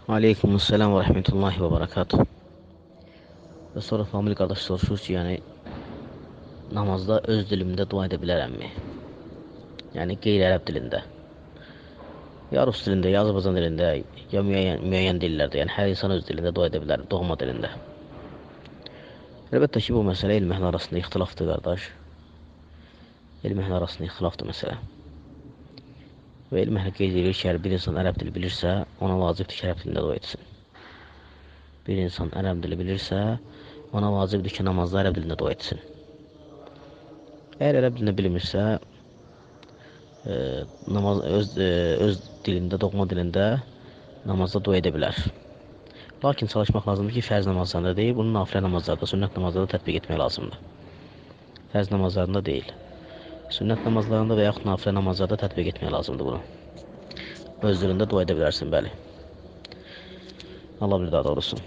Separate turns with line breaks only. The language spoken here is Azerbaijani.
Aleykümselam və rəhmətullahi və barakatuh. Və sonra famil qardaş soruşur ki, yəni namazda öz dilimdə dua edə bilərəmmi? Yəni qeyri-ərəb dilində. Ya rus dilində, ya Azərbaycan dilində, ya müəyyən dillərdə. Yəni hər insan öz dilində dua edə bilər, doğma dilində. Əlbəttə ki, bu məsələ elm əhli arasında ixtilafdır qardaş. Elm əhli arasında ixtilafdır məsələ. Və elm əhli qeyd edir ki, bir insan ərəb dili bilirsə, ona vacibdir ki, ərəb dilində dua etsin. Bir insan ərəb dili bilirsə, ona vacibdir ki, namazda ərəb dilində dua etsin. Əgər ərəb dilində bilmirsə, öz dilində, doğma dilində namazda dua edə bilər. Lakin çalışmaq lazımdır ki, fərz namazlarında deyil, bunu nafilə namazlarda, sünnət namazlarda tətbiq etmək lazımdır. Fərz namazlarında deyil. Sünnət namazlarında və yaxud nafilə namazlarda tətbiq etmək lazımdır bunu. Öz dilində dua edə bilərsin, bəli. Allah bir daha doğrusun.